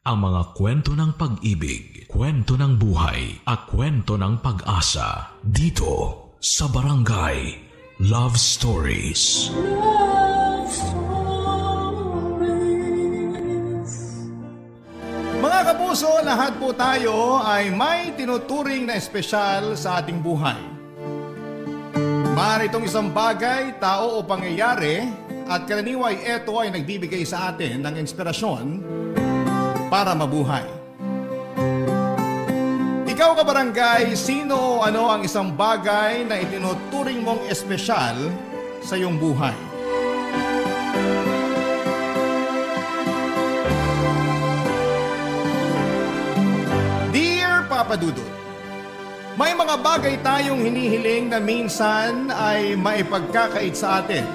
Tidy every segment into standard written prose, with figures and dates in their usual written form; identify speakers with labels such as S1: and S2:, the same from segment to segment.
S1: Ang mga kwento ng pag-ibig, kwento ng buhay, at kwento ng pag-asa dito sa Barangay Love Stories. Love
S2: Stories. Mga kapuso, lahat po tayo ay may tinuturing na espesyal sa ating buhay. Maaari itong isang bagay, tao o pangyayari at karaniway ito ay nagbibigay sa atin ng inspirasyon para mabuhay. Ikaw kabarangay, sino o ano ang isang bagay na itinuturing mong espesyal sa iyong buhay? Dear Papa Dudut, may mga bagay tayong hinihiling na minsan ay maipagkakait sa atin.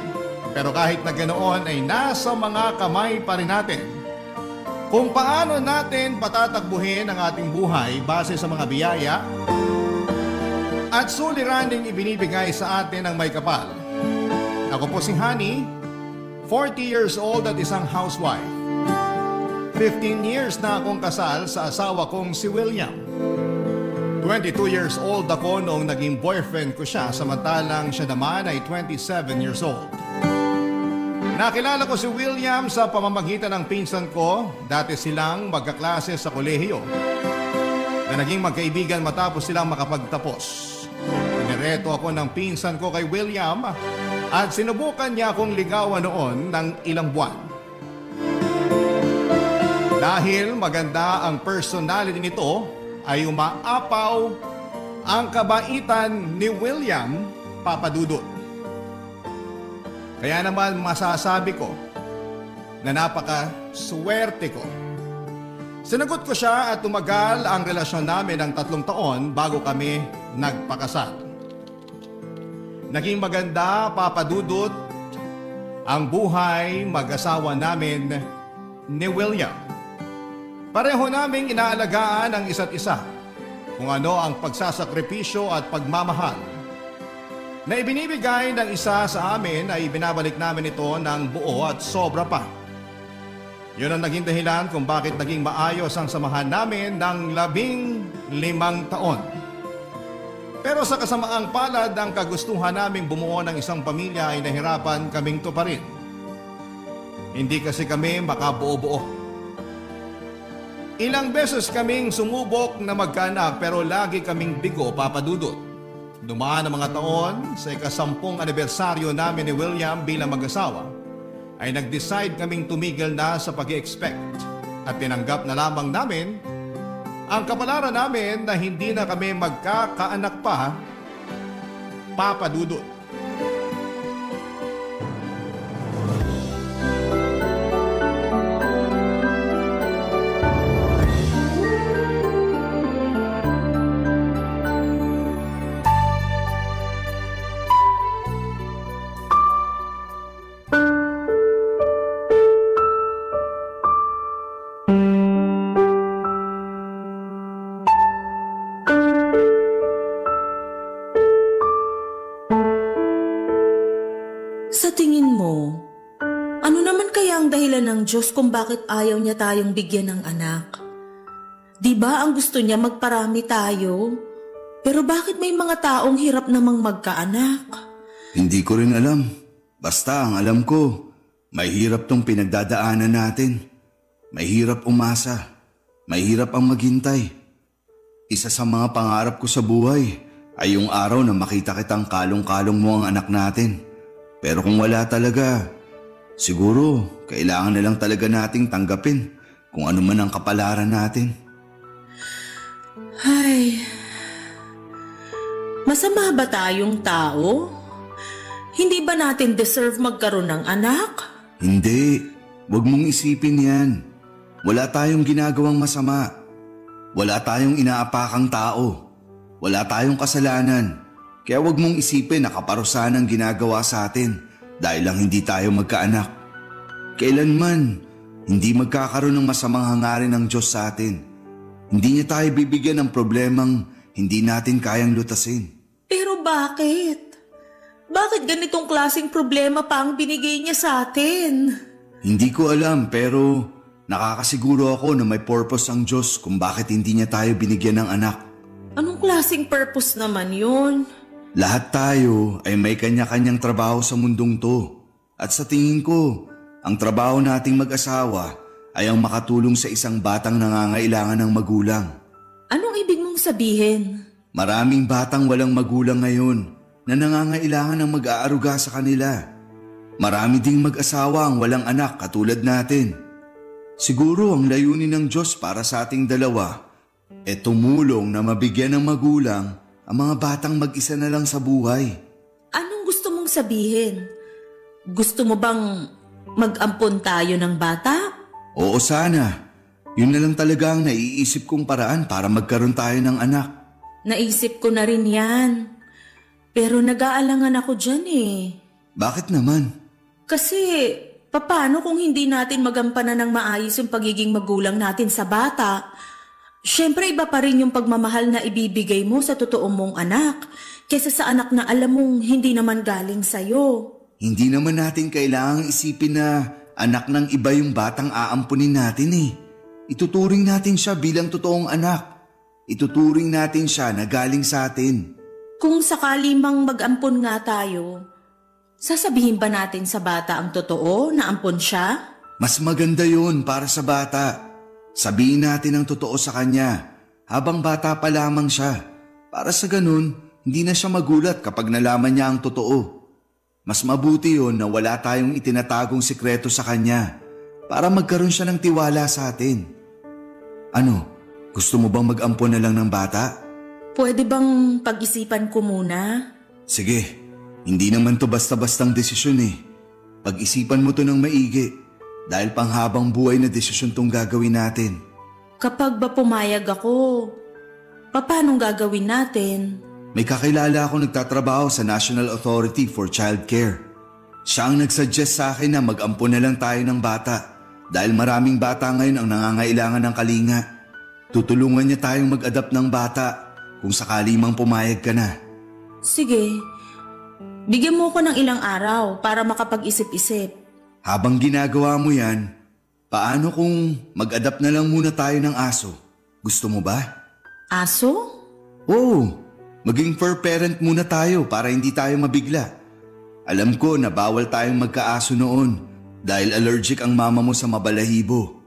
S2: Pero kahit na ganoon ay nasa mga kamay pa rin natin kung paano natin patatakbuhin ang ating buhay base sa mga biyaya at suliraning ibinibigay sa atin ng may kapal. Ako po si Honey, 40 years old at isang housewife. 15 years na akong kasal sa asawa kong si William. 22 years old ako noong naging boyfriend ko siya, samantalang siya naman ay 27 years old. Nakilala ko si William sa pamamagitan ng pinsan ko. Dati silang magkaklase sa kolehiyo na naging magkaibigan matapos silang makapagtapos. Inireto ako ng pinsan ko kay William at sinubukan niya akong ligawan noon ng ilang buwan. Dahil maganda ang personality nito, ay umaapaw ang kabaitan ni William, Papa Dudut. Kaya naman masasabi ko na napaka-swerte ko. Sinagot ko siya at tumagal ang relasyon namin ng 3 taon bago kami nagpakasal. Naging maganda, Papa Dudut, ang buhay mag-asawa namin ni William. Pareho naming inaalagaan ang isa't isa, kung ano ang pagsasakripisyo at pagmamahal na ibinibigay ng isa sa amin ay binabalik namin ito ng buo at sobra pa. Yun ang naging dahilan kung bakit naging maayos ang samahan namin ng 15 taon. Pero sa kasamaang palad, ang kagustuhan naming bumuo ng isang pamilya ay nahirapan kaming tuparin. Hindi kasi kami makabuo-buo. Ilang beses kaming sumubok na magkaanak pero lagi kaming bigo, Papa Dudut. Dumaan ang mga taon, sa ika-10 anibersaryo namin ni William bilang mag-asawa, ay nag-decide kaming tumigil na sa pag-i-expect at tinanggap na lamang namin ang kapalaran namin na hindi na kami magkakaanak pa, Papa Dudut.
S3: Ng Diyos kung bakit ayaw niya tayong bigyan ng anak. Di ba ang gusto niya magparami tayo? Pero bakit may mga taong hirap namang magkaanak?
S4: Hindi ko rin alam. Basta ang alam ko, may hirap tong pinagdadaanan natin. May hirap umasa. May hirap ang maghintay. Isa sa mga pangarap ko sa buhay ay yung araw na makita kitang kalong-kalong mo ang anak natin. Pero kung wala talaga, siguro, kailangan na lang talaga nating tanggapin kung ano man ang kapalaran natin.
S3: Ay, masama ba tayong tao? Hindi ba natin deserve magkaroon ng anak?
S4: Hindi, huwag mong isipin yan. Wala tayong ginagawang masama. Wala tayong inaapakang tao. Wala tayong kasalanan. Kaya huwag mong isipin na kaparusahan ang ginagawa sa atin dahil lang hindi tayo magkaanak. Kailanman, hindi magkakaroon ng masamang hangarin ng Diyos sa atin. Hindi niya tayo bibigyan ng problemang hindi natin kayang lutasin.
S3: Pero bakit? Bakit ganitong klaseng problema pa ang binigay niya sa atin?
S4: Hindi ko alam pero Nakakasiguro ako na may purpose ang Diyos kung bakit hindi niya tayo binigyan ng anak.
S3: Anong klaseng purpose naman yun?
S4: Lahat tayo ay may kanya-kanyang trabaho sa mundong to. At sa tingin ko, ang trabaho nating mag-asawa ay ang makatulong sa isang batang nangangailangan ng magulang.
S3: Anong ibig mong sabihin?
S4: Maraming batang walang magulang ngayon na nangangailangan ng mag-aaruga sa kanila. Marami ding mag-asawa ang walang anak katulad natin. Siguro ang layunin ng Diyos para sa ating dalawa ay tumulong na mabigyan ng magulang ang mga batang mag-isa na lang sa buhay.
S3: Anong gusto mong sabihin? Gusto mo bang mag-ampon tayo ng bata?
S4: Oo sana. Yun na lang talaga ang naiisip kong paraan para magkaroon tayo ng anak.
S3: Naisip ko na rin yan. Pero nag-aalangan ako dyan eh.
S4: Bakit naman?
S3: Kasi paano kung hindi natin magampanan ng maayos yung pagiging magulang natin sa bata? Siyempre iba pa rin yung pagmamahal na ibibigay mo sa totoo mong anak kesa sa anak na alam mong hindi naman galing sa'yo.
S4: Hindi naman natin kailangang isipin na anak ng iba yung batang aampunin natin eh. Ituturing natin siya bilang totoong anak. Ituturing natin siya na galing sa atin.
S3: Kung sakali mang mag-ampon nga tayo, sasabihin ba natin sa bata ang totoo na ampon siya?
S4: Mas maganda yun para sa bata. Sabihin natin ang totoo sa kanya habang bata pa lamang siya. Para sa ganun, hindi na siya magulat kapag nalaman niya ang totoo. Mas mabuti yun na wala tayong itinatagong sikreto sa kanya para magkaroon siya ng tiwala sa atin. Ano, gusto mo bang mag-ampon na lang ng bata?
S3: Pwede bang pag-isipan ko muna?
S4: Sige, hindi naman to basta-bastang desisyon eh. Pag-isipan mo to ng maigi dahil panghabang buhay na desisyon tong gagawin natin.
S3: Kapag ba pumayag ako, paano gagawin natin?
S4: May kakilala ako nagtatrabaho sa National Authority for Child Care. Siya ang nagsuggest sa akin na mag-ampon na lang tayo ng bata dahil maraming bata ngayon ang nangangailangan ng kalinga. Tutulungan niya tayong mag-adapt ng bata kung sakali mang pumayag ka na.
S3: Sige, bigyan mo ko ng ilang araw para makapag-isip-isip.
S4: Habang ginagawa mo yan, paano kung mag-adapt na lang muna tayo ng aso? Gusto mo ba?
S3: Aso?
S4: Oo. Maging fur parent muna tayo para hindi tayo mabigla. Alam ko na bawal tayong magkaaso noon dahil allergic ang mama mo sa mabalahibo.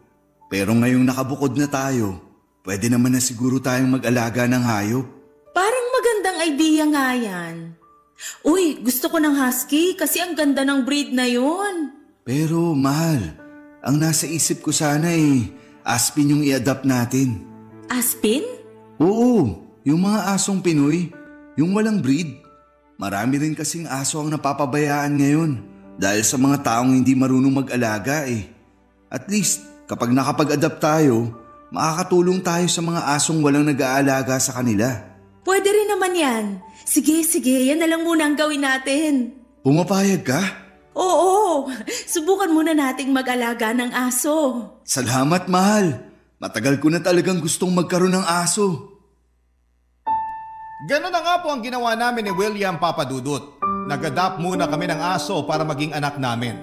S4: Pero ngayong nakabukod na tayo, pwede naman na siguro tayong mag-alaga ng hayop.
S3: Parang magandang idea nga yan. Uy, gusto ko ng husky kasi ang ganda ng breed na yun.
S4: Pero mahal, ang nasa isip ko sana aspin yung i-adapt natin.
S3: Aspin?
S4: Oo. Yung mga asong Pinoy, yung walang breed. Marami rin kasing aso ang napapabayaan ngayon dahil sa mga taong hindi marunong mag-alaga eh. At least, kapag nakapag-adapt tayo, makakatulong tayo sa mga asong walang nag-aalaga sa kanila.
S3: Pwede rin naman yan. Sige, yan na lang muna ang gawin natin.
S4: Pumapayag ka?
S3: Oo, subukan muna nating mag-alaga ng aso.
S4: Salamat, mahal. Matagal ko na talagang gustong magkaroon ng aso.
S2: Ganun na nga po ang ginawa namin ni William Papadudut. Nag-adapt muna kami ng aso para maging anak namin.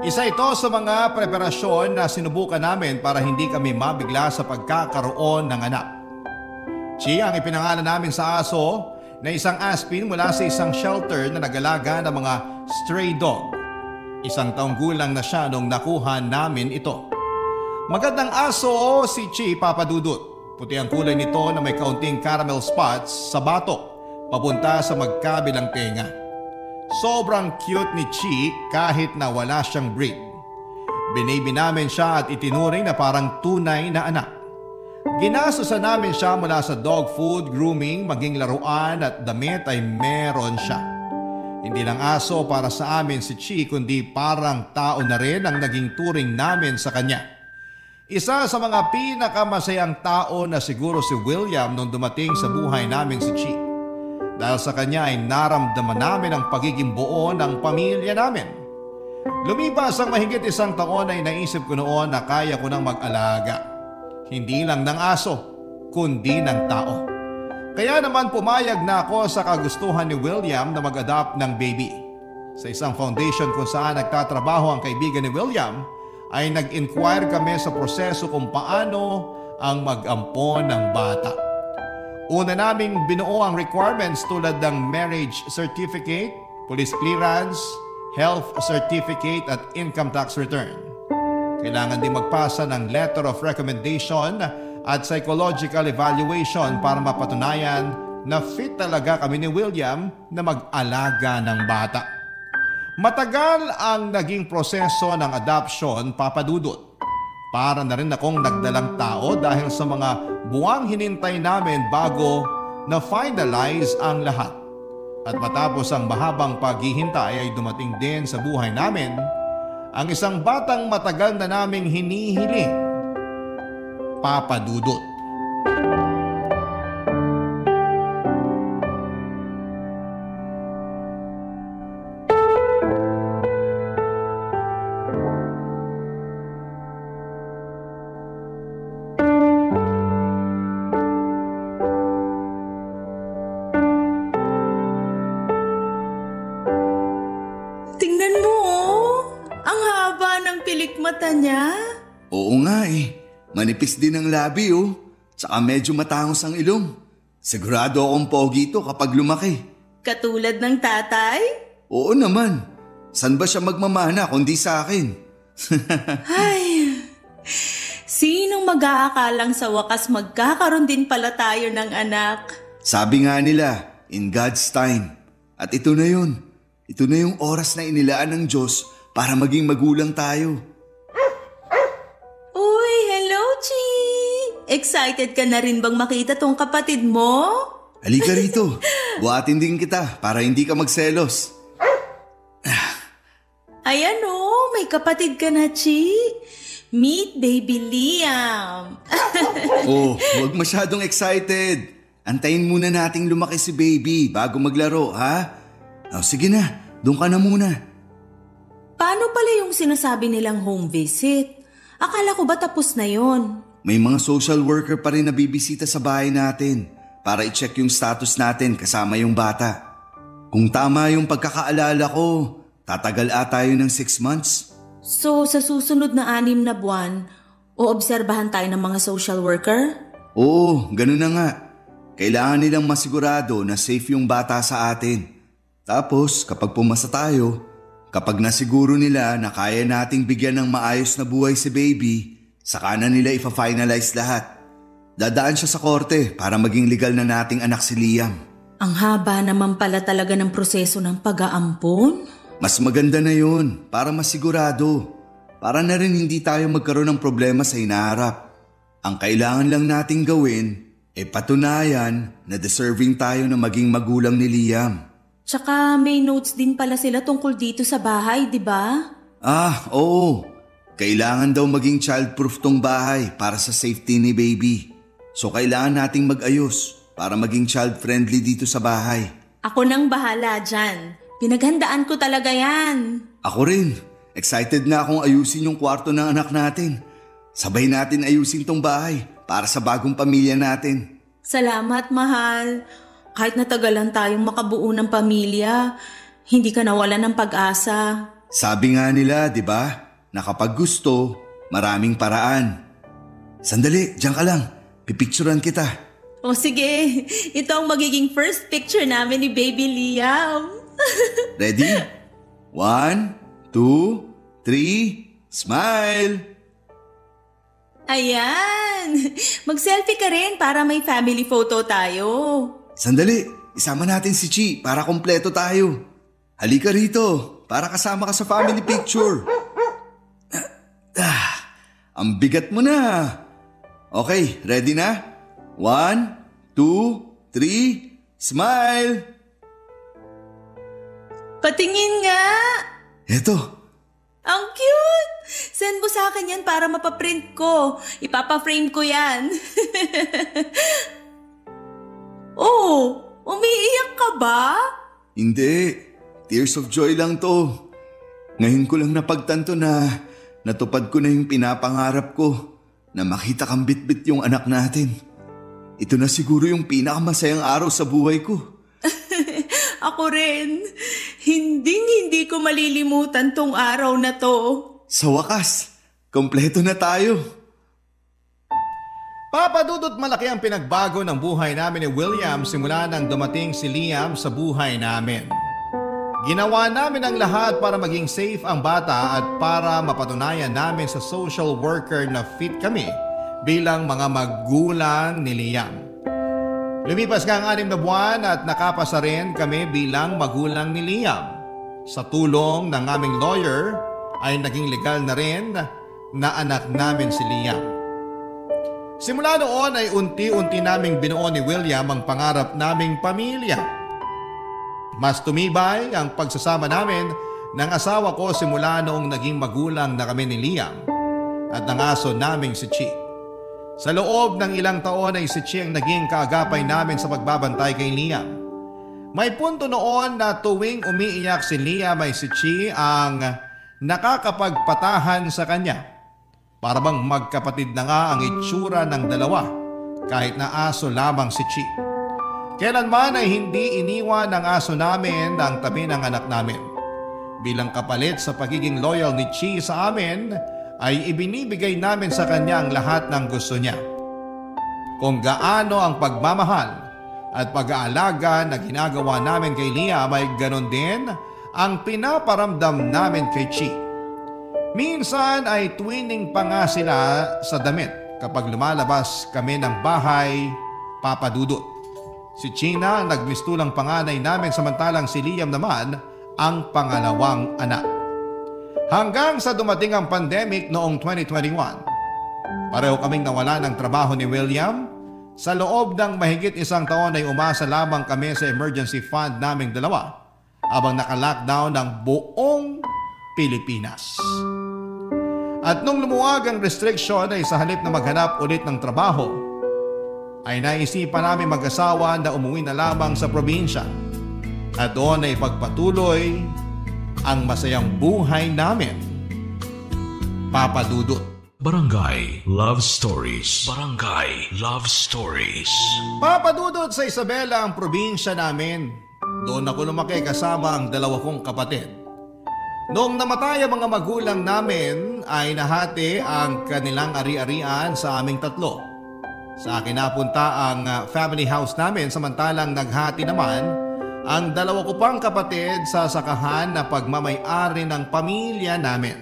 S2: Isa ito sa mga preparasyon na sinubukan namin para hindi kami mabigla sa pagkakaroon ng anak. Chi ang ipinangalan namin sa aso na isang aspin mula sa isang shelter na nag-alaga ng mga stray dog. 1 taong gulang na siya nung nakuha namin ito. Magandang aso si Chi Papadudut. Puti ang kulay nito na may kaunting caramel spots sa batok papunta sa magkabilang tenga. Sobrang cute ni Chi kahit na wala siyang breed. Binaby namin siya at itinuring na parang tunay na anak. Ginastosan namin siya mula sa dog food, grooming, maging laruan at damit ay meron siya. Hindi lang aso para sa amin si Chi kundi parang tao na rin ang naging turing namin sa kanya. Isa sa mga pinakamasayang tao na siguro si William nung dumating sa buhay namin si Chi. Dahil sa kanya ay naramdaman namin ang pagiging buo ng pamilya namin. Lumipas ang mahigit 1 taon ay naisip ko noon na kaya ko nang mag-alaga. Hindi lang ng aso, kundi ng tao. Kaya naman pumayag na ako sa kagustuhan ni William na mag-adopt ng baby. Sa isang foundation kung saan nagtatrabaho ang kaibigan ni William, ay nag-inquire kami sa proseso kung paano ang mag-ampon ng bata. Una naming binuo ang requirements tulad ng marriage certificate, police clearance, health certificate at income tax return. Kailangan din magpasa ng letter of recommendation at psychological evaluation para mapatunayan na fit talaga kami ni William na mag-alaga ng bata. Matagal ang naging proseso ng adoption, Papa Dudut. Para na rin akong nagdalang tao dahil sa mga buwang hinintay namin bago na finalize ang lahat. At matapos ang mahabang paghihintay ay dumating din sa buhay namin ang isang batang matagal na naming hinihiling, Papa Dudut.
S3: Mata niya?
S4: Oo nga eh. Manipis din ang labi oh. Tsaka medyo matangos ang ilong. Sigurado akong pogi ito kapag lumaki.
S3: Katulad ng tatay?
S4: Oo naman. San ba siya magmamana kundi sa akin?
S3: Ay, sinong mag-aakalang sa wakas magkakaroon din pala tayo ng anak?
S4: Sabi nga nila, in God's time. At ito na yun. Ito na yung oras na inilaan ng Diyos para maging magulang tayo.
S3: Excited ka na rin bang makita tong kapatid mo?
S4: Halika rito. Buhatin din kita para hindi ka magselos.
S3: Ayan o, may kapatid ka na, Chi. Meet baby Liam.
S4: Oh, huwag masyadong excited. Antayin muna nating lumaki si baby bago maglaro, ha? Oh, sige na, doon ka na muna.
S3: Paano pala yung sinasabi nilang home visit? Akala ko ba tapos na yon?
S4: May mga social worker pa rin na bibisita sa bahay natin para i-check yung status natin kasama yung bata. Kung tama yung pagkakaalala ko, tatagal tayo ng 6 months.
S3: So sa susunod na 6 na buwan, oobserbahan tayo ng mga social worker?
S4: Oo, ganun na nga. Kailangan nilang masigurado na safe yung bata sa atin. Tapos kapag pumasa tayo, kapag nasiguro nila na kaya nating bigyan ng maayos na buhay si baby, saka na nila ipa-finalize lahat. Dadaan siya sa korte para maging legal na nating anak si Liam.
S3: Ang haba naman pala talaga ng proseso ng pag-aampon.
S4: Mas maganda na yun para masigurado. Para na rin hindi tayo magkaroon ng problema sa hinaharap. Ang kailangan lang nating gawin ay patunayan na deserving tayo na maging magulang ni Liam.
S3: Tsaka may notes din pala sila tungkol dito sa bahay, di ba?
S4: Ah, oo. Kailangan daw maging childproof tong bahay para sa safety ni baby. So kailangan nating mag-ayos para maging child-friendly dito sa bahay.
S3: Ako nang bahala dyan. Pinaghandaan ko talaga yan.
S4: Ako rin. Excited na akong ayusin yung kwarto ng anak natin. Sabay natin ayusin tong bahay para sa bagong pamilya natin.
S3: Salamat, mahal. Kahit natagalan tayong makabuo ng pamilya, hindi ka nawalan ng pag-asa.
S4: Sabi nga nila, di ba? Na kapag gusto, maraming paraan. Sandali, diyan ka lang. Pipicturean kita.
S3: O sige, ito ang magiging first picture namin ni Baby Liam.
S4: Ready? 1, 2, 3, smile!
S3: Ayan! Mag-selfie ka rin para may family photo tayo.
S4: Sandali, isama natin si Chi para kompleto tayo. Halika rito para kasama ka sa family picture. Ang bigat mo na. Okay, ready na? 1, 2, 3, smile!
S3: Patingin nga!
S4: Eto.
S3: Ang cute! Send mo sa akin yan para mapaprint ko. Ipapa-frame ko yan. Oh, umiiyak ka ba?
S4: Hindi. Tears of joy lang to. Ngayon ko lang napagtanto na natupad ko na yung pinapangarap ko na makita kang bitbit yung anak natin. Ito na siguro yung pinakamasayang araw sa buhay ko.
S3: Ako rin. Hindi ko malilimutan tong araw na to.
S4: Sa wakas, Kompleto na tayo.
S2: Papa Dudut, malaki ang pinagbago ng buhay namin ni William simula nang dumating si Liam sa buhay namin. Ginawa namin ang lahat para maging safe ang bata at para mapatunayan namin sa social worker na fit kami bilang mga magulang ni Liam. Lumipas nga ang 6 na buwan at nakapasa rin kami bilang magulang ni Liam. Sa tulong ng aming lawyer ay naging legal na rin na anak namin si Liam. Simula noon ay unti-unti naming binuo ni William ang pangarap naming pamilya. Mas tumibay ang pagsasama namin ng asawa ko simula noong naging magulang na kami ni Liam at ng aso naming si Chi. Sa loob ng ilang taon ay si Chi ang naging kaagapay namin sa pagbabantay kay Liam. May punto noon na tuwing umiiyak si Liam ay si Chi ang nakakapagpatahan sa kanya. Para bang magkapatid na nga ang itsura ng dalawa kahit na aso lamang si Chi. Kailanman ay hindi iniwan ng aso namin ang tabi ng anak namin. Bilang kapalit sa pagiging loyal ni Chi sa amin ay ibinibigay namin sa kanya ang lahat ng gusto niya. Kung gaano ang pagmamahal at pag-aalaga na ginagawa namin kay Liam ay ganon din ang pinaparamdam namin kay Chi. Minsan ay twinning pa nga sila sa damit kapag lumalabas kami ng bahay, Papa Dudut. Si China ang nagmistulang panganay namin samantalang si Liam naman ang pangalawang anak. Hanggang sa dumating ang pandemic noong 2021. Pareho kaming nawala ng trabaho ni William. Sa loob ng mahigit 1 taon ay umasa lamang kami sa emergency fund naming dalawa habang naka-lockdown ng buong Pilipinas. At nung lumuwag ang restriction ay sa halip na maghanap ulit ng trabaho, ay naisipan namin mag-asawa na umuwi na lamang sa probinsya at doon ay pagpatuloy ang masayang buhay namin. Papa Dudut.
S1: Barangay Love Stories. Barangay Love Stories.
S2: Papa Dudut, sa Isabela ang probinsya namin. Doon ako lumaki kasama ang 2 kong kapatid. Noong namatay ang mga magulang namin ay nahati ang kanilang ari-arian sa aming 3. Sa akin napunta ang family house namin samantalang naghati naman ang 2 ko pang kapatid sa sakahan na pagmamay-ari ng pamilya namin.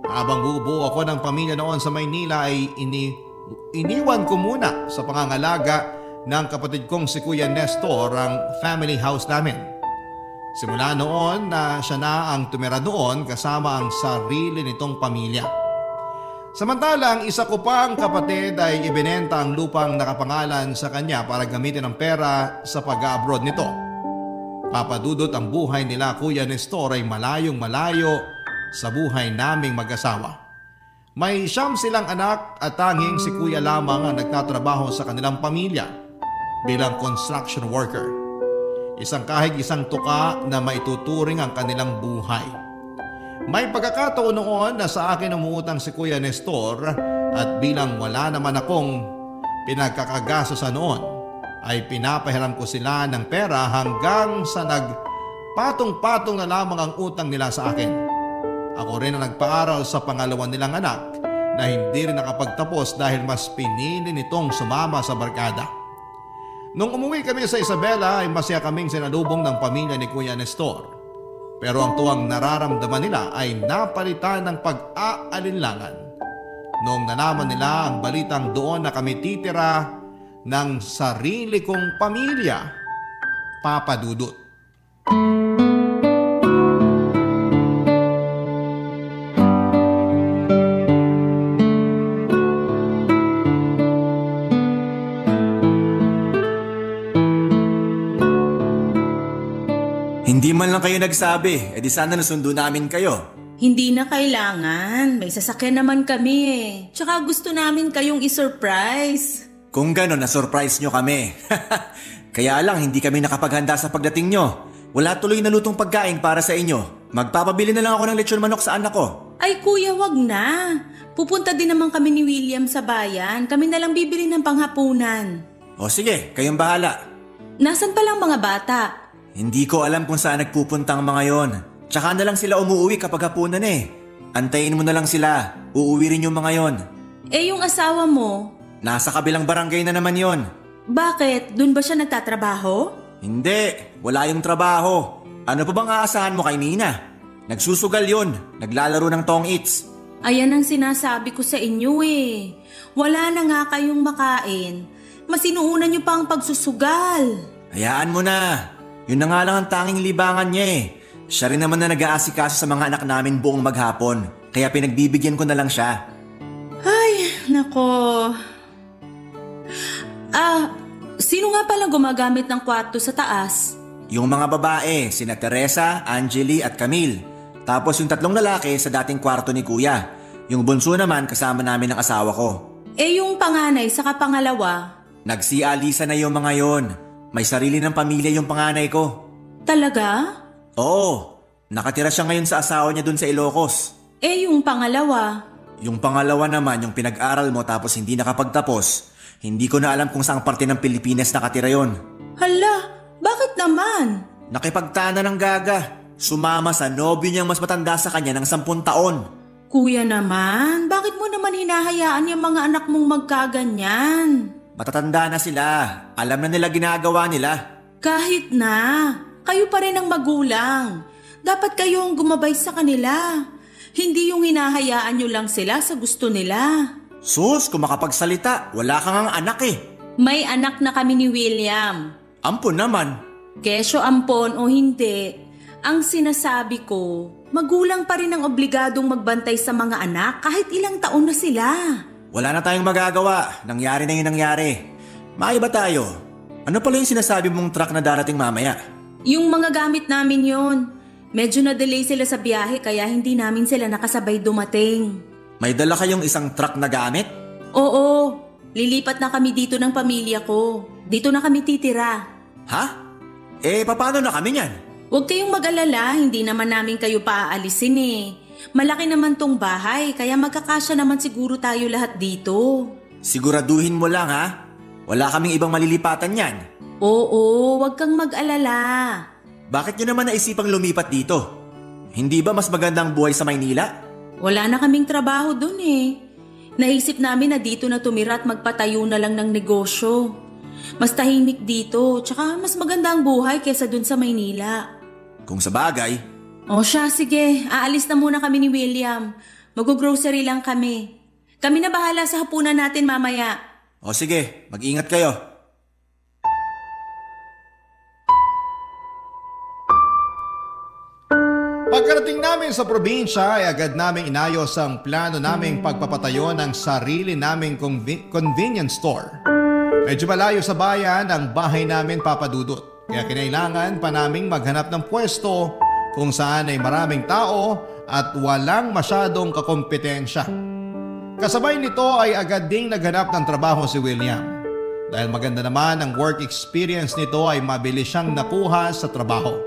S2: Habang bubuo ako ng pamilya noon sa Maynila ay iniwan ko muna sa pangangalaga ng kapatid kong si Kuya Nestor ang family house namin. Simula noon na siya na ang tumira doon kasama ang sarili nitong pamilya. Samantalang 1 ko pang kapatid ay ibinenta ang lupang nakapangalan sa kanya para gamitin ang pera sa pag-abroad nito. Papa Dudut, ang buhay nila Kuya Nestor ay malayong malayo sa buhay naming mag-asawa. May 9 silang anak at tanging si Kuya lamang ang nagtatrabaho sa kanilang pamilya bilang construction worker. Isang kahig isang tuka na maituturing ang kanilang buhay. May pagkakataon noon na sa akin umuutang si Kuya Nestor at bilang wala naman akong pinagkakagastosan noon ay pinapahiram ko sila ng pera hanggang sa nagpatong-patong na lamang ang utang nila sa akin. Ako rin ang nagpaaral sa pangalawa nilang anak na hindi rin nakapagtapos dahil mas pinili nitong sumama sa barkada. Nung umuwi kami sa Isabela ay masaya kaming sinalubong ng pamilya ni Kuya Nestor. Pero ang tuwang nararamdaman nila ay napalitan ng pag-aalinlangan. Noong nalaman nila ang balitang doon na kami titira ng sarili kong pamilya, Papa Dudut.
S5: Hindi man lang kayo nagsabi, edi sana nasundo namin kayo.
S3: Hindi na kailangan. May sasakyan naman kami eh. Tsaka gusto namin kayong isurprise.
S5: Kung gano'n, na-surprise nyo kami. Kaya lang, hindi kami nakapaghanda sa pagdating nyo. Wala tuloy na lutong pagkain para sa inyo. Magpapabili na lang ako ng lechon manok sa anak ko.
S3: Ay kuya, wag na. Pupunta din naman kami ni William sa bayan. Kami na lang bibili ng panghapunan.
S5: O sige, kayong bahala.
S3: Nasaan pa lang mga bata?
S5: Hindi ko alam kung saan nagpupunta ang mga yon. Tsaka na lang sila umuwi kapag hapunan eh. Antayin mo na lang sila. Uuwi rin yung mga yon.
S3: Eh yung asawa mo,
S5: Nasa kabilang barangay na naman yon.
S3: bakit? Doon ba siya nagtatrabaho?
S5: Hindi, wala yung trabaho. Ano pa bang aasahan mo kay Nina? Nagsusugal yon, naglalaro ng tong its.
S3: Ayan ang sinasabi ko sa inyo eh. Wala na nga kayong makain. Mas inuuna niyo pa ang pagsusugal.
S5: Hayaan mo na. Yun na nga lang ang tanging libangan niya eh. Siya rin naman na nag-aasikaso sa mga anak namin buong maghapon. Kaya pinagbibigyan ko na lang siya.
S3: Ay, nako. Sino nga pala gumagamit ng kwarto sa taas?
S5: Yung mga babae, sina Teresa, Angeli at Camille. Tapos yung 3 lalaki sa dating kwarto ni Kuya. Yung bunso naman kasama namin ng asawa ko.
S3: Eh yung panganay saka pangalawa?
S5: Nagsialisa na yung mga yon. May sarili ng pamilya yung panganay ko.
S3: Talaga?
S5: Oo, nakatira siya ngayon sa asawa niya dun sa Ilocos.
S3: Eh yung pangalawa?
S5: Yung pangalawa naman, yung pinag-aral mo tapos hindi nakapagtapos. Hindi ko na alam kung saang parte ng Pilipinas nakatira yon.
S3: Hala, bakit naman?
S5: Nakipagtana ng gaga. Sumama sa nobyo niyang mas matanda sa kanya ng 10 taon.
S3: Kuya naman, bakit mo naman hinahayaan yung mga anak mong magkaganyan?
S5: Matatanda na sila. Alam na nila ginagawa nila.
S3: Kahit na, kayo pa rin ang magulang. Dapat kayong gumabay sa kanila. Hindi yung hinahayaan nyo lang sila sa gusto nila.
S5: Sus, kung makapagsalita, wala kang ang anak eh.
S3: May anak na kami ni William.
S5: Ampon naman.
S3: Kesyo ampon o hindi, ang sinasabi ko, magulang pa rin ang obligadong magbantay sa mga anak kahit ilang taon na sila.
S5: Wala na tayong magagawa. Nangyari na yung nangyari. Maiba tayo. Ano pala yung sinasabi mong truck na darating mamaya?
S3: Yung mga gamit namin yon. Medyo na-delay sila sa biyahe kaya hindi namin sila nakasabay dumating.
S5: May dala kayong isang truck na gamit?
S3: Oo, lilipat na kami dito ng pamilya ko. Dito na kami titira.
S5: Ha? Eh, paano na kami niyan?
S3: Huwag kayong mag-alala, hindi naman namin kayo paaalisin eh. Malaki naman tong bahay, kaya magkakasya naman siguro tayo lahat dito.
S5: Siguraduhin mo lang ha? Wala kaming ibang malilipatan yan.
S3: Oo, huwag kang mag-alala.
S5: Bakit nyo naman naisipang lumipat dito? Hindi ba mas magandang buhay sa Maynila?
S3: Wala na kaming trabaho dun eh. Naisip namin na dito na tumira at magpatayo na lang ng negosyo. Mas tahimik dito, tsaka mas maganda ang buhay kesa dun sa Maynila.
S5: Kung sa bagay.
S3: O siya, sige. Aalis na muna kami ni William. Mag-grocery lang kami. Kami na bahala sa hapunan natin mamaya.
S5: O sige, mag-ingat kayo.
S2: Pagkarating namin sa probinsya ay agad naming inayos ang plano naming pagpapatayo ng sarili naming convenience store. Medyo malayo sa bayan ang bahay namin, Papa Dudut. Kaya kinailangan pa naming maghanap ng pwesto kung saan ay maraming tao at walang masyadong kakompetensya. Kasabay nito ay agad ding naghanap ng trabaho si William. Dahil maganda naman ang work experience nito ay mabilis siyang nakuha sa trabaho.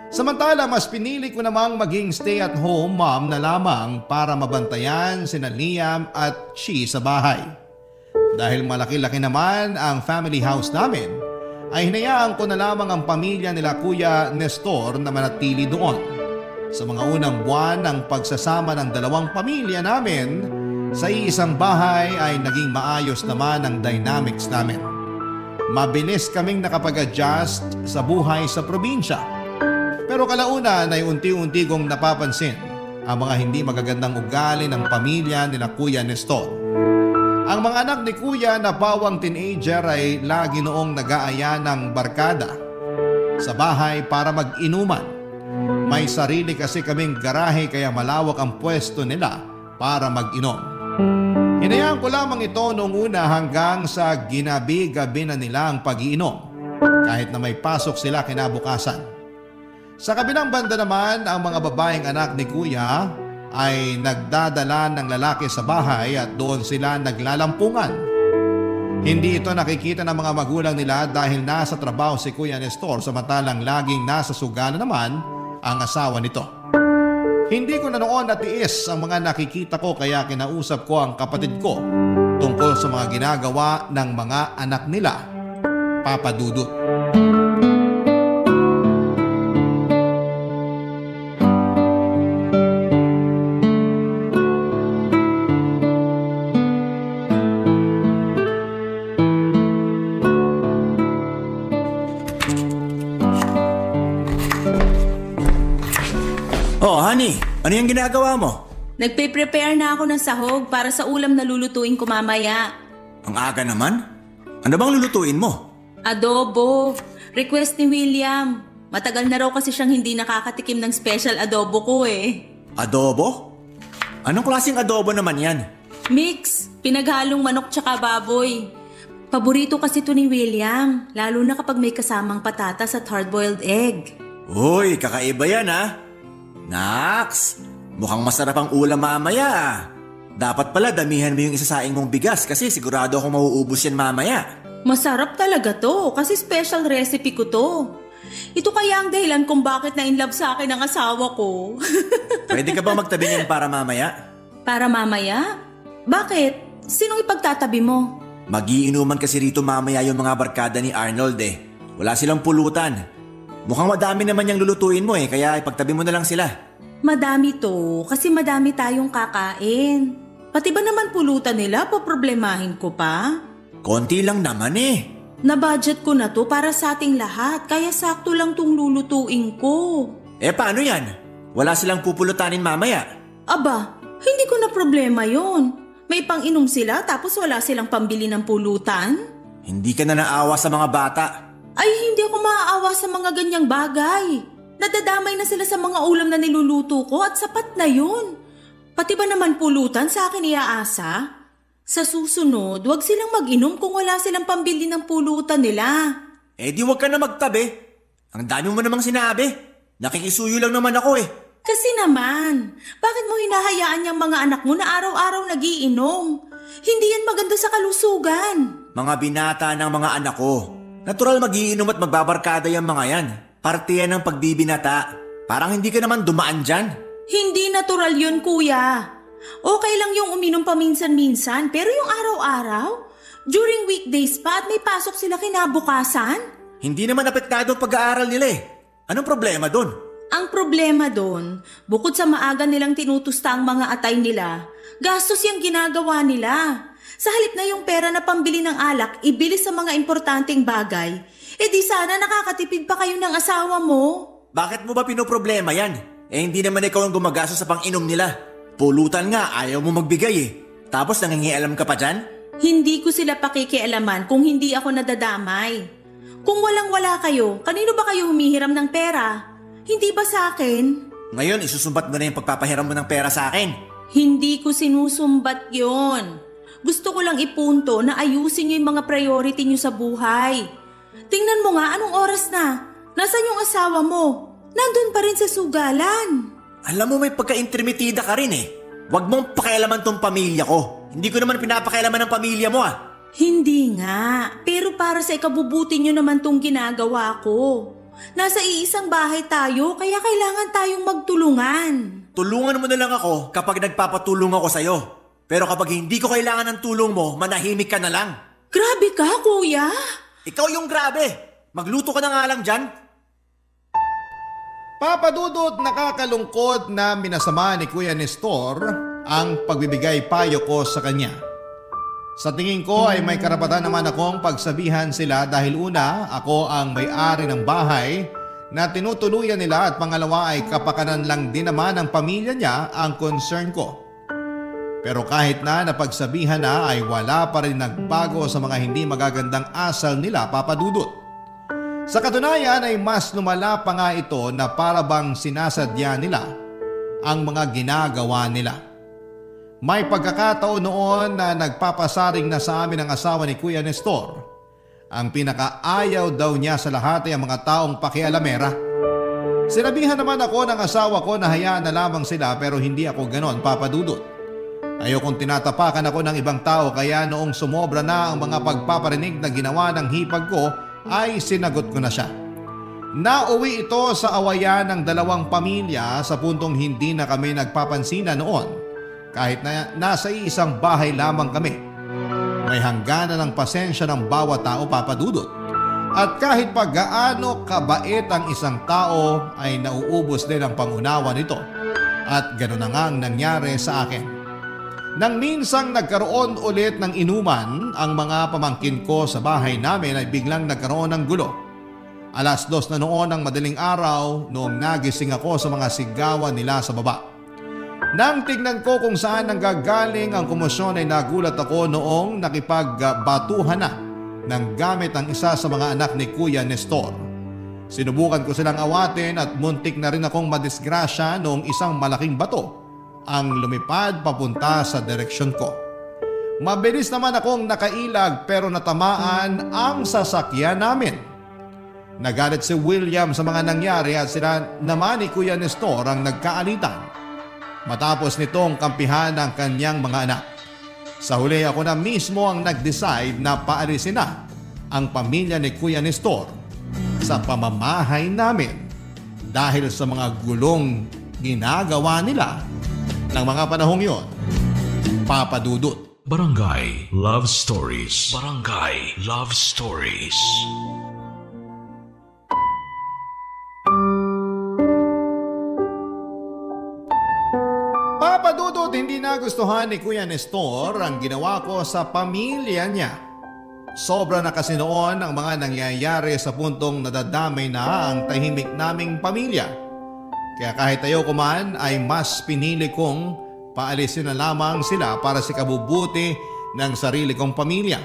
S2: Samantala mas pinili ko namang maging stay-at-home mom na lamang para mabantayan sina Liam at Chi sa bahay. Dahil malaki-laki naman ang family house namin, ay hinayaan ko na lamang ang pamilya nila Kuya Nestor na manatili doon. Sa mga unang buwan ng pagsasama ng dalawang pamilya namin sa iisang bahay ay naging maayos naman ang dynamics namin. Mabilis kaming nakapag-adjust sa buhay sa probinsya. Pero kalaunan ay unti-unti kong napapansin ang mga hindi magagandang ugali ng pamilya nila Kuya Nestor. Ang mga anak ni Kuya na pawang teenager ay lagi noong nag-aaya ng barkada sa bahay para mag-inuman. May sarili kasi kaming garahe kaya malawak ang pwesto nila para mag-inom. Hinayaan ko lamang ito noong una hanggang sa ginabi-gabi na nila ang pag-iinom kahit na may pasok sila kinabukasan. Sa kabilang banda naman, ang mga babaeng anak ni Kuya ay nagdadala ng lalaki sa bahay at doon sila naglalampungan. Hindi ito nakikita ng mga magulang nila dahil nasa trabaho si Kuya Nestor samantalang laging nasa sugala naman ang asawa nito. Hindi ko na noon natiis ang mga nakikita ko kaya kinausap ko ang kapatid ko tungkol sa mga ginagawa ng mga anak nila, Papa Dudut.
S5: Honey, ano yung ginagawa mo?
S3: Nagpe-prepare na ako ng sahog para sa ulam na lulutuin ko mamaya.
S5: Ang aga naman. Ano bang lulutuin mo?
S3: Adobo. Request ni William. Matagal na raw kasi siyang hindi nakakatikim ng special adobo ko eh.
S5: Adobo? Anong klaseng adobo naman yan?
S3: Mix. Pinaghalong manok tsaka baboy. Paborito kasi to ni William, lalo na kapag may kasamang patatas at hard-boiled egg.
S5: Uy, kakaiba yan ha. Naks, mukhang masarap ang ulam mamaya ah. Dapat pala damihan mo yung isasaing mong bigas kasi sigurado akong mauubos yan mamaya.
S3: Masarap talaga to kasi special recipe ko to. Ito kaya ang dahilan kung bakit na-inlove sa akin ang asawa ko.
S5: Pwede ka ba magtabi niyan para mamaya?
S3: Para mamaya? Bakit? Sinong ipagtatabi mo?
S5: Magiinuman kasi rito mamaya yung mga barkada ni Arnold eh. Wala silang pulutan. Mukhang madami naman yung lulutuin mo eh, kaya ipagtabi mo na lang sila.
S3: Madami to kasi madami tayong kakain. Pati ba naman pulutan nila, paproblemahin ko pa?
S5: Konti lang naman eh.
S3: Na-budget ko na to para sa ating lahat, kaya sakto lang tong lulutuin ko.
S5: Eh paano yan? Wala silang pupulutanin mamaya.
S3: Aba, hindi ko na problema yon. May pang-inom sila tapos wala silang pambili ng pulutan?
S5: Hindi ka na naawa sa mga bata.
S3: Ay, hindi ako maaawa sa mga ganyang bagay. Nadadamay na sila sa mga ulam na niluluto ko at sapat na yun. Pati ba naman pulutan sa akin iaasa? Sa susunod, wag silang mag-inom kung wala silang pambili ng pulutan nila.
S5: Eh di wag ka na magtabi. Ang dami mo namang sinabi. Nakikisuyo lang naman ako eh.
S3: Kasi naman, bakit mo hinahayaan yung mga anak mo na araw-araw nagiinom? Hindi yan maganda sa kalusugan.
S5: Mga binata ng mga anak ko. Natural magiinom at magbabarkada yung mga yan. Parte yan ng pagbibinata. Parang hindi ka naman dumaan dyan.
S3: Hindi natural yun, kuya. Okay lang yung uminom paminsan-minsan, pero yung araw-araw? During weekdays pa at may pasok sila kinabukasan?
S5: Hindi naman apektado ang pag-aaral nila eh. Anong problema dun?
S3: Ang problema doon, bukod sa maaga nilang tinutusta ang mga atay nila, gastos yung ginagawa nila. Sa halip na yung pera na pambili ng alak, ibili sa mga importanteng bagay, di sana nakakatipid pa kayo ng asawa mo.
S5: Bakit mo ba pinoproblema yan? Eh hindi naman ikaw ang gumagastos sa pang-inom nila. Pulutan nga, ayaw mo magbigay eh. Tapos nangingialam ka pa dyan?
S3: Hindi ko sila pakikialaman kung hindi ako nadadamay. Kung walang-wala kayo, kanino ba kayo humihiram ng pera? Hindi ba sa akin?
S5: Ngayon, isusumbat mo na yung pagpapahiram mo ng pera sa akin.
S3: Hindi ko sinusumbat yon. Gusto ko lang ipunto na ayusin niyo yung mga priority niyo sa buhay. Tingnan mo nga anong oras na. Nasaan yung asawa mo? Nandun pa rin sa sugalan.
S5: Alam mo may pagka-intermitida ka rin eh. Huwag mong pakialaman tong pamilya ko. Hindi ko naman pinapakialaman ng pamilya mo ah.
S3: Hindi nga. Pero para sa ikabubuti niyo naman tong ginagawa ko. Nasa iisang bahay tayo, kaya kailangan tayong magtulungan.
S5: Tulungan mo na lang ako kapag nagpapatulong ako sa'yo. Pero kapag hindi ko kailangan ng tulong mo, manahimik ka na lang.
S3: Grabe ka, kuya.
S5: Ikaw yung grabe. Magluto ka na nga lang dyan.
S2: Papadudot, nakakalungkod na minasama ni Kuya Nestor ang pagbibigay payo ko sa kanya. Sa tingin ko ay may karapatan naman akong pagsabihan sila dahil una, ako ang may-ari ng bahay na tinutuluyan nila at pangalawa ay kapakanan lang din naman ng pamilya niya ang concern ko. Pero kahit na napagsabihan na ay wala pa rin nagbago sa mga hindi magagandang asal nila, Papadudot. Sa katunayan ay mas lumala pa nga ito na para bang sinasadya nila ang mga ginagawa nila. May pagkakataon noon na nagpapasaring na sa amin ang asawa ni Kuya Nestor. Ang pinakaayaw daw niya sa lahat ay ang mga taong pakialamera. Sinabihan naman ako ng asawa ko na hayaan na lamang sila pero hindi ako ganon, Papadudot. Ayokong tinatapakan ako ng ibang tao kaya noong sumobra na ang mga pagpaparinig na ginawa ng hipag ko ay sinagot ko na siya. Nauwi ito sa awayan ng dalawang pamilya sa puntong hindi na kami nagpapansinan noon. Kahit na nasa isang bahay lamang kami, may hangganan ng pasensya ng bawat tao, Papadudot. At kahit pa gaano kabait ang isang tao ay nauubos din ang pangunawa nito. At gano'n na nga ang nangyari sa akin. Nang minsang nagkaroon ulit ng inuman, ang mga pamangkin ko sa bahay namin ay biglang nagkaroon ng gulo. 2:00 na noon ng madaling araw noong nagising ako sa mga sigawan nila sa baba. Nang tignan ko kung saan nanggagaling ang komosyon ay nagulat ako noong nakipagbatuhan na ng gamit ang isa sa mga anak ni Kuya Nestor. Sinubukan ko silang awatin at muntik na rin akong madisgrasya noong isang malaking bato ang lumipad papunta sa direksyon ko. Mabilis naman akong nakailag pero natamaan ang sasakyan namin. Nagalit si William sa mga nangyari at sila naman ni Kuya Nestor ang nagkaalitan. Matapos nitong kampihan ang kanyang mga anak. Sa huli ako na mismo ang nag-decide na paalisin na ang pamilya ni Kuya Nestor sa pamamahay namin dahil sa mga gulong ginagawa nila ng mga panahong yon. Papa Dudut.
S1: Barangay Love Stories. Barangay Love Stories.
S2: Papa Dudut, hindi nagustuhan ni Kuya Nestor ang ginawa ko sa pamilya niya. Sobra na kasi noon ang mga nangyayari sa puntong nadadamay na ang tahimik naming pamilya. Kaya kahit ayoko man ay mas pinili kong paalisin na lamang sila para sa kabubuti ng sarili kong pamilya.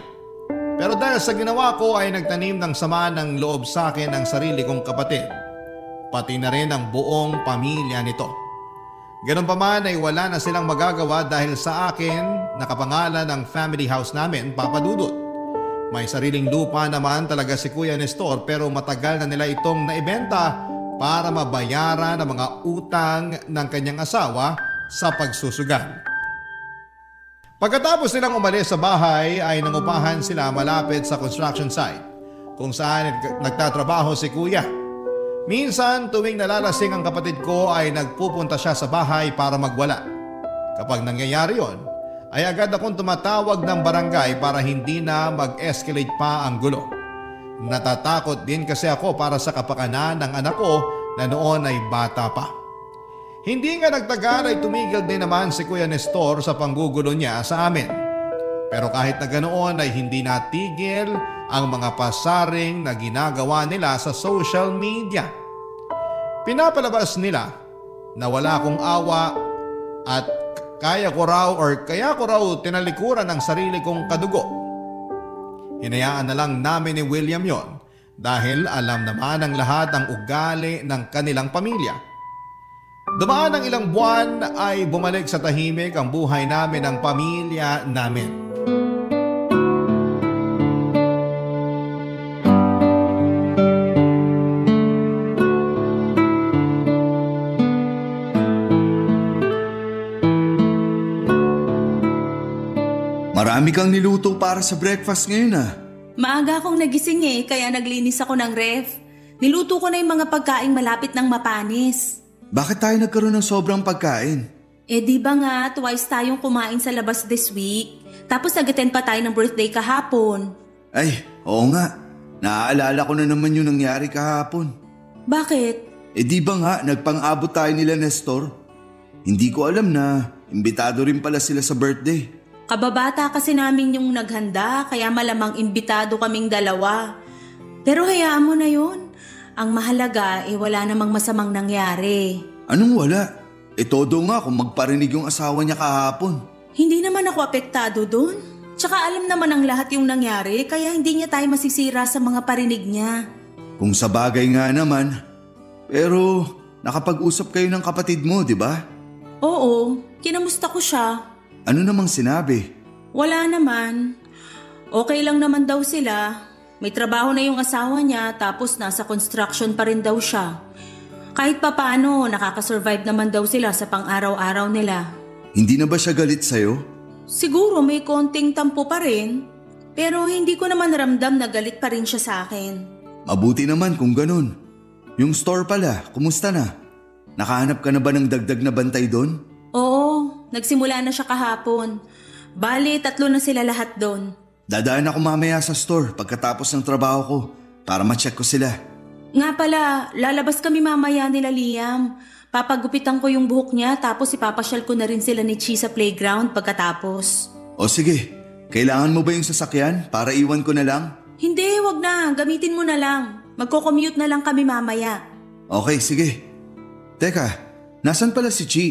S2: Pero dahil sa ginawa ko ay nagtanim ng sama ng loob sa akin ng sarili kong kapatid. Pati na rin ang buong pamilya nito. Ganun pa man ay wala na silang magagawa dahil sa akin nakapangalan ang family house namin, Papa Dudut. May sariling lupa naman talaga si Kuya Nestor pero matagal na nila itong naibenta para mabayaran ang mga utang ng kanyang asawa sa pagsusugal. Pagkatapos nilang umalis sa bahay ay nangupahan sila malapit sa construction site kung saan nagtatrabaho si Kuya. Minsan tuwing nalalasing ang kapatid ko ay nagpupunta siya sa bahay para magwala. Kapag nangyayari yon, ay agad akong tumatawag ng barangay para hindi na mag-escalate pa ang gulo. Natatakot din kasi ako para sa kapakanan ng anak ko na noon ay bata pa. Hindi nga nagtagal ay tumigil din naman si Kuya Nestor sa panggugulo niya sa amin. Pero kahit na ganoon ay hindi natigil ang mga pasaring na ginagawa nila sa social media. Pinapalabas nila na wala akong awa at kaya ko raw tinalikuran ang sarili kong kadugo. Hinayaan na lang namin ni William yon dahil alam naman ng lahat ang ugali ng kanilang pamilya. Dumaan ang ilang buwan ay bumalik sa tahimik ang buhay namin ng pamilya namin.
S4: Marami kang niluto para sa breakfast ngayon ah.
S3: Maaga akong nagising kaya naglinis ako ng ref. Niluto ko na yung mga pagkaing malapit ng mapanis.
S4: Bakit tayo nagkaroon ng sobrang pagkain?
S3: Di ba nga twice tayong kumain sa labas this week? Tapos nag-attend pa tayo ng birthday kahapon.
S4: Ay, oo nga. Naaalala ko na naman yung nangyari kahapon.
S3: Bakit?
S4: Di ba nga nagpang-abot tayo nila Nestor? Hindi ko alam na imbitado rin pala sila sa birthday.
S3: Kababata kasi namin yung naghanda kaya malamang imbitado kaming dalawa. Pero hayaan mo na yun. Ang mahalaga wala namang masamang nangyari.
S4: Anong wala? Todo nga kung magparinig yung asawa niya kahapon.
S3: Hindi naman ako apektado dun. Tsaka alam naman ang lahat yung nangyari kaya hindi niya tayo masisira sa mga parinig niya.
S4: Kung sa bagay nga naman. Pero nakapag-usap kayo ng kapatid mo, di ba?
S3: Oo, kinamusta ko siya.
S4: Ano namang sinabi?
S3: Wala naman. Okay lang naman daw sila. May trabaho na yung asawa niya tapos nasa construction pa rin daw siya. Kahit papaano, nakakasurvive naman daw sila sa pang-araw-araw nila.
S4: Hindi na ba siya galit sa'yo?
S3: Siguro may konting tampo pa rin. Pero hindi ko naman ramdam na galit pa rin siya sa akin.
S4: Mabuti naman kung ganun. Yung store pala, kumusta na? Nakahanap ka na ba ng dagdag na bantay doon?
S3: Oo, nagsimula na siya kahapon. Bali, 3 na sila lahat doon.
S4: Dadaan ako mamaya sa store pagkatapos ng trabaho ko para ma-check ko sila.
S3: Nga pala, lalabas kami mamaya nila Liam. Papagupitan ko yung buhok niya tapos ipapasyal ko na rin sila ni Chi sa playground pagkatapos.
S4: O sige, kailangan mo ba yung sasakyan para iwan ko na lang?
S3: Hindi, wag na. Gamitin mo na lang. Magko-commute na lang kami mamaya.
S4: Okay, sige. Teka, nasan pala si Chi?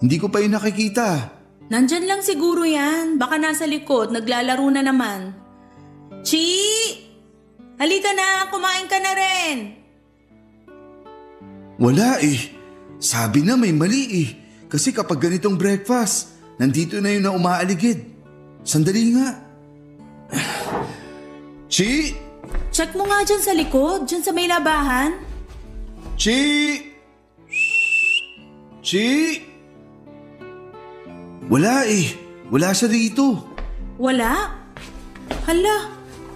S4: Hindi ko pa yun nakikita.
S3: Nandyan lang siguro yan. Baka nasa likod, naglalaro na naman. Chi! Halika na, kumain ka na rin.
S4: Wala eh. Sabi na may mali eh. Kasi kapag ganitong breakfast, nandito na yun na umaaligid. Sandali nga. Chi!
S3: Check mo nga dyan sa likod, dyan sa may labahan.
S4: Chi! Chi! Wala eh. Wala siya dito.
S3: Wala? Hala,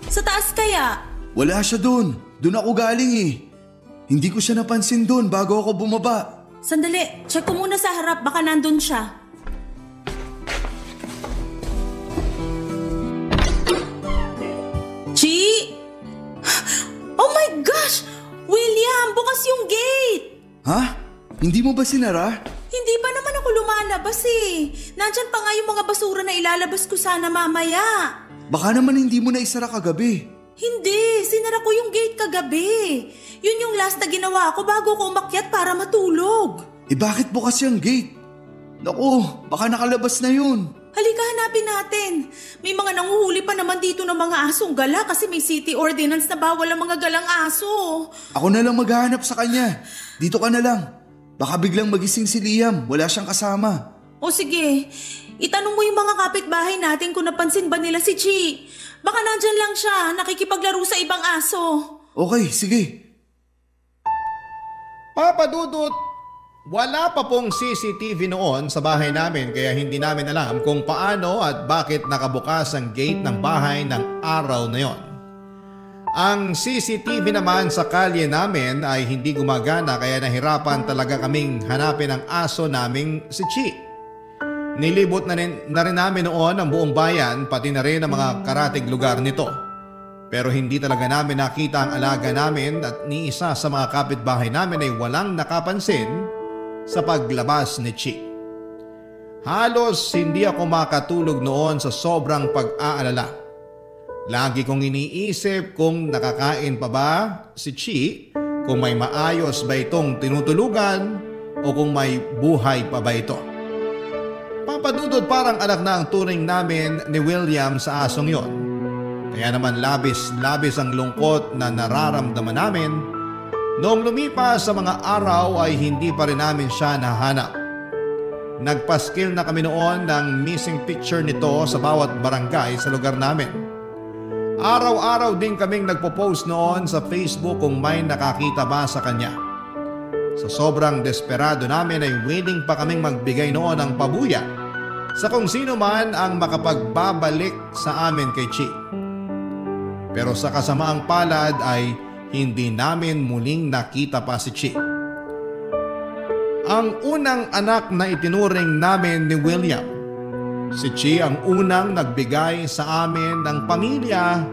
S3: sa taas kaya?
S4: Wala siya doon. Doon ako galing eh. Hindi ko siya napansin doon bago ako bumaba.
S3: Sandali, check ko muna sa harap, baka nandun siya. Chi! Oh my gosh! William, bukas yung gate!
S4: Ha? Hindi mo ba sinara?
S3: Hindi pa naman ako lumalabas eh. Nandyan pa nga yung mga basura na ilalabas ko sana mamaya.
S4: Baka naman hindi mo na isara kagabi.
S3: Hindi, sinara ko yung gate kagabi. Yun yung last na ginawa ko bago ko umakyat para matulog.
S4: Eh bakit bukas yung gate? Naku, baka nakalabas na yun.
S3: Halika, hanapin natin. May mga nanguhuli pa naman dito ng mga asong gala kasi may city ordinance na bawal ang mga galang aso.
S4: Ako na lang maghahanap sa kanya. Dito ka na lang. Baka biglang magising si Liam. Wala siyang kasama.
S3: O sige, itanong mo yung mga kapitbahay natin kung napansin ba nila si Chi. Baka nandyan lang siya, nakikipaglaro sa ibang aso.
S4: Okay, sige.
S2: Papa Dudut, wala pa pong CCTV noon sa bahay namin kaya hindi namin alam kung paano at bakit nakabukas ang gate ng bahay ng araw na yon. Ang CCTV naman sa kalye namin ay hindi gumagana kaya nahirapan talaga kaming hanapin ang aso naming si Chi. Nilibot na rin namin noon ang buong bayan pati na rin ang mga karatig lugar nito. Pero hindi talaga namin nakita ang alaga namin at ni isa sa mga kapitbahay namin ay walang nakapansin sa paglabas ni Chi. Halos hindi ako makatulog noon sa sobrang pag-aalala. Lagi kong iniisip kung nakakain pa ba si Chi, kung may maayos ba itong tinutulugan o kung may buhay pa ba ito. Papadudod parang anak na ang turing namin ni William sa asong yon. Kaya naman labis ang lungkot na nararamdaman namin. Noong lumipas sa mga araw ay hindi pa rin namin siya nahanap. Nagpaskil na kami noon ng missing picture nito sa bawat barangay sa lugar namin. Araw-araw din kaming nagpo-post noon sa Facebook kung may nakakita ba sa kanya. Sa sobrang desperado namin ay willing pa kaming magbigay noon ng pabuya sa kung sino man ang makapagbabalik sa amin kay Chi. Pero sa kasamaang palad ay hindi namin muling nakita pa si Chi. Ang unang anak na itinuring namin ni William, si Chi ang unang nagbigay sa amin ng pamilya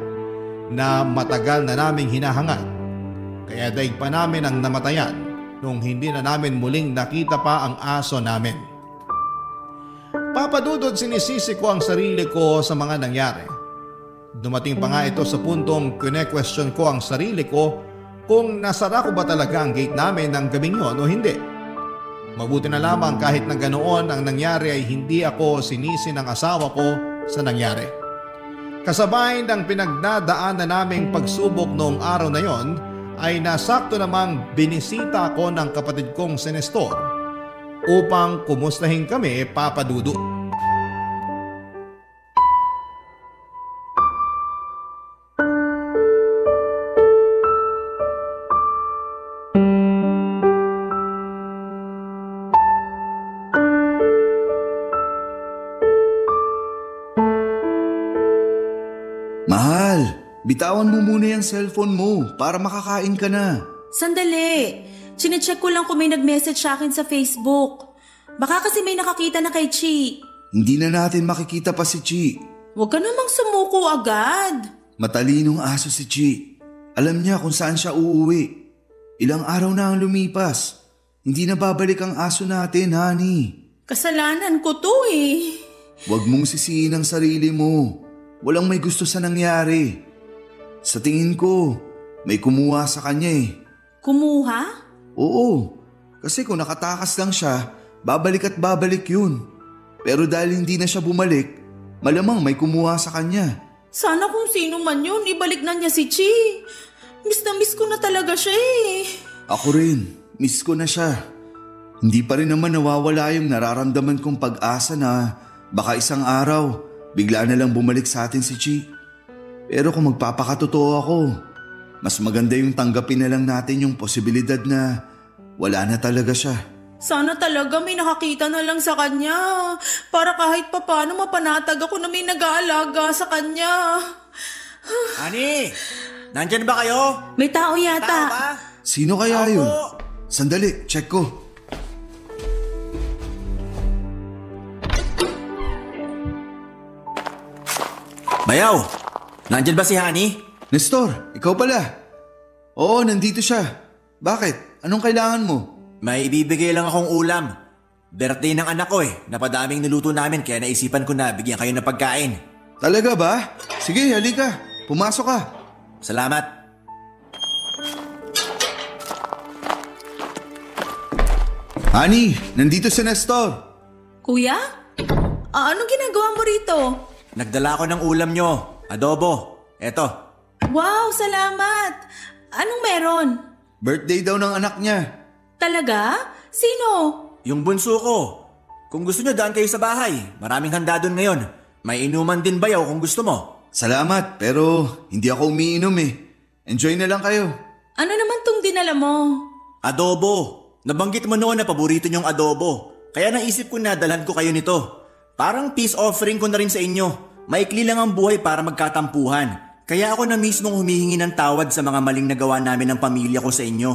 S2: na matagal na naming hinahangad. Kaya daig pa namin ang namatayan nung hindi na namin muling nakita pa ang aso namin. Papadudod sinisisi ko ang sarili ko sa mga nangyari. Dumating pa nga ito sa puntong kine-question ko ang sarili ko kung nasara ko ba talaga ang gate namin ng gabing yon o hindi. Mabuti na lamang kahit na ganoon ang nangyari ay hindi ako sinisi ng asawa ko sa nangyari. Kasabay ng pinagdadaan na naming pagsubok noong araw na yon ay nasakto namang binisita ako ng kapatid kong si Nestor upang kumustahin kami, Papa Dudut.
S4: Mahal, bitawan mo muna yung cellphone mo para makakain ka na.
S3: Sandali, chinecheck ko lang kung may nag-message sa akin sa Facebook. Baka kasi may nakakita na kay Chi.
S4: Hindi na natin makikita pa si Chi.
S3: Huwag ka namang sumuko agad.
S4: Matalinong aso si Chi. Alam niya kung saan siya uuwi. Ilang araw na ang lumipas. Hindi na babalik ang aso natin, honey.
S3: Kasalanan ko to eh.
S4: Huwag mong sisihin ang sarili mo. Walang may gusto sa nangyari. Sa tingin ko, May kumuha sa kanya eh.
S3: Kumuha?
S4: Oo, kasi kung nakatakas lang siya, babalik at babalik yun. Pero dahil hindi na siya bumalik, malamang may kumuha sa kanya.
S3: Sana kung sino man yun, ibalik na niya si Chi. Miss na miss ko na talaga siya eh.
S4: Ako rin, miss ko na siya. Hindi pa rin naman nawawala yung nararamdaman kong pag-asa na baka isang araw, bigla na lang bumalik sa atin si Chi. Pero kung magpapakatotoo ako, mas maganda yung tanggapin na lang natin yung posibilidad na wala na talaga siya.
S3: Sana talaga may nakakita na lang sa kanya. Para kahit papano mapanatag ako na may nag-aalaga sa kanya.
S5: Honey, nandyan ba kayo?
S3: May tao
S5: Tao
S3: yata.
S5: ba?
S4: Sino kaya
S5: Ako.
S4: yun? Sandali, check ko.
S5: Bayaw, nandyan ba si Honey?
S4: Nestor, ikaw pala. Oo, nandito siya. Bakit? Anong kailangan mo?
S5: May ibibigay lang akong ulam. Birthday ng anak ko Napadaming niluto namin kaya naisipan ko na bigyan kayo ng pagkain.
S4: Talaga ba? Sige, halika. Pumasok ka.
S5: Salamat.
S4: Honey, nandito si Nestor.
S3: Kuya? Anong ginagawa mo rito?
S5: Nagdala ko ng ulam nyo. Adobo. Eto.
S3: Wow, salamat. Anong meron?
S4: Birthday daw ng anak niya.
S3: Talaga? Sino?
S5: Yung bunso ko. Kung gusto nyo, daan kayo sa bahay. Maraming handa doon ngayon. May inuman din bayaw kung gusto mo.
S4: Salamat, pero hindi ako umiinom eh. Enjoy na lang kayo.
S3: Ano naman tong dinala mo?
S5: Adobo. Nabanggit mo noon na paborito nyong adobo. Kaya naisip ko na dalhan ko kayo nito. Parang peace offering ko na rin sa inyo. Maikli lang ang buhay para magkatampuhan. Kaya ako na mismong humihingi ng tawad sa mga maling nagawa namin ng pamilya ko sa inyo.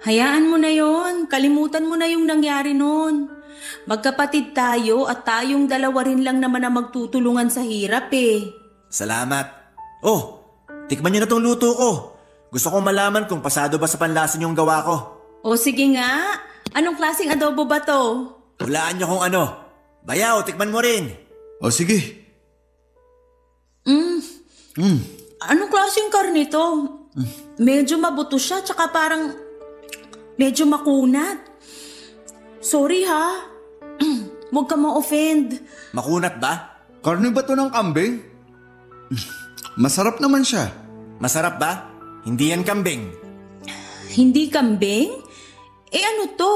S3: Hayaan mo na yon. Kalimutan mo na yung nangyari noon. Magkapatid tayo at tayong dalawa rin lang naman ang magtutulungan sa hirap eh.
S5: Salamat. Oh, tikman nyo na tong luto ko. Gusto kong malaman kung pasado ba sa panlasa yung gawa ko.
S3: O sige nga, anong klaseng adobo ba to?
S5: Hulaan nyo kung ano. Bayaw, tikman mo rin.
S4: O sige.
S3: Anong klaseng karne to? Medyo mabuto siya, tsaka parang medyo makunat. Sorry ha. Huwag ka ma-offend.
S5: Makunat ba?
S4: Karne ba to ng kambing? Masarap naman siya.
S5: Masarap ba? Hindi yan kambing.
S3: Hindi kambing? Eh ano to?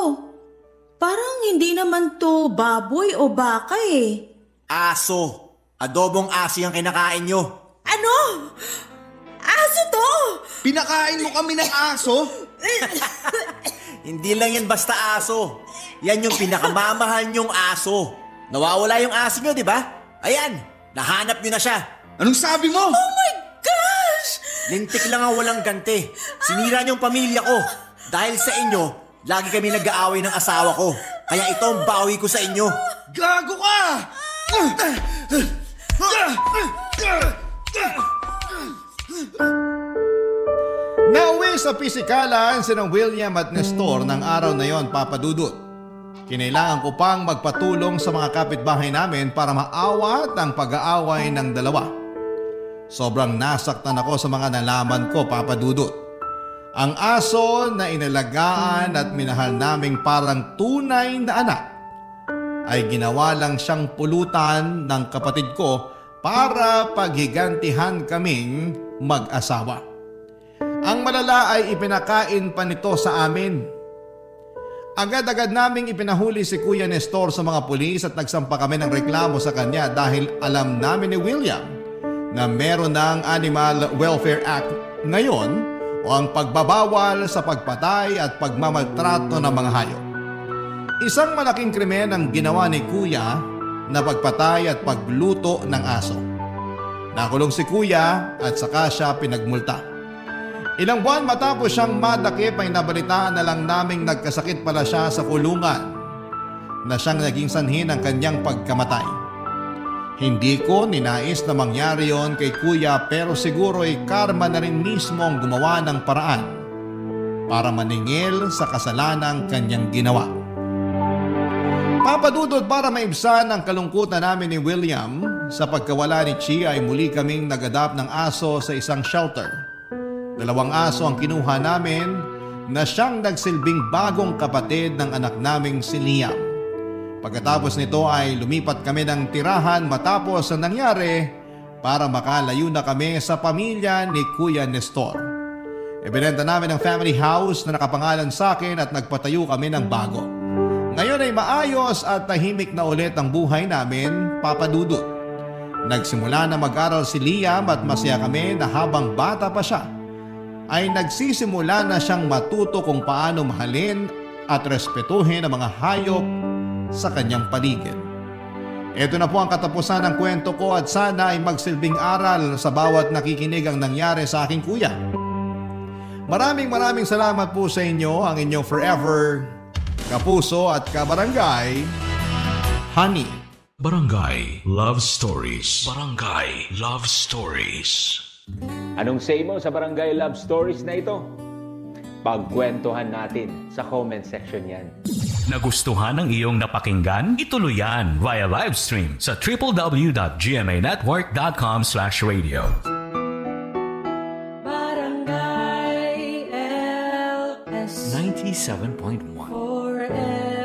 S3: Parang hindi naman to baboy o baka eh.
S5: Aso. Adobong aso yung kinakain nyo.
S3: Ano? Aso to?
S4: Pinakain mo kami ng aso?
S5: Hindi lang yan basta aso. Yan yung pinakamamahal nyong aso. Nawawala yung aso nyo, di ba? Ayan, nahanap nyo na siya.
S4: Anong sabi mo?
S3: Oh my gosh!
S5: Lintik lang ang walang ganti. Sinira niyong pamilya ko. Dahil sa inyo, lagi kami nag-aaway ng asawa ko. Kaya ito ang bawi ko sa inyo.
S4: Gago ka!
S2: Nauwi sa pisikalan sinang William at Nestor ng araw na yon, Papa Dudut. Kinailangan ko pang magpatulong sa mga kapitbahay namin para maawat ang pag-aaway ng dalawa. Sobrang nasaktan ako sa mga nalaman ko, Papa Dudut. Ang aso na inalagaan at minahal naming parang tunay na anak ay ginawa lang siyang pulutan ng kapatid ko para paghigantihan kaming mag-asawa. Ang malala ay ipinakain pa nito sa amin. Agad-agad naming ipinahuli si Kuya Nestor sa mga pulis at nagsampa kami ng reklamo sa kanya dahil alam namin ni William na meron ng Animal Welfare Act ngayon o ang pagbabawal sa pagpatay at pagmamaltrato ng mga hayop. Isang malaking krimen ang ginawa ni Kuya na pagpatay at pagluto ng aso. Nakulong si Kuya at saka siya pinagmulta. Ilang buwan matapos siyang madakip ay nabalitaan na lang naming nagkasakit pala siya sa kulungan na siyang naging sanhi ng kanyang pagkamatay. Hindi ko ninais na mangyari yon kay Kuya pero siguro ay karma na rin mismo ang gumawa ng paraan para maningil sa kasalanang kanyang ginawa. Papadudod para maibsan ang kalungkutan namin ni William sa pagkawala ni Chia ay muli kaming nag-adapt ng aso sa isang shelter. 2 aso ang kinuha namin na siyang nagsilbing bagong kapatid ng anak naming si Liam. Pagkatapos nito ay lumipat kami ng tirahan matapos ang nangyari para makalayo na kami sa pamilya ni Kuya Nestor. Ibinenta namin ang family house na nakapangalan sa akin at nagpatayo kami ng bago. Ngayon ay maayos at tahimik na ulit ang buhay namin, Papa Dudut. Nagsimula na mag-aral si Liam at masaya kami na habang bata pa siya ay nagsisimula na siyang matuto kung paano mahalin at respetuhin ang mga hayop sa kanyang paligid. Ito na po ang katapusan ng kwento ko at sana ay magsilbing aral sa bawat nakikinig ang nangyari sa aking kuya. Maraming salamat po sa inyo, ang inyong forever kapuso at kabarangay, Honey.
S1: Barangay Love Stories. Barangay Love Stories.
S6: Anong say mo sa Barangay Love Stories na ito? Pagkwentuhan natin sa comment section yan.
S7: Nagustuhan ng iyong napakinggan? Ituloy yan via live stream sa www.gmanetwork.com/radio.
S8: Barangay LS
S7: 97.1
S8: 4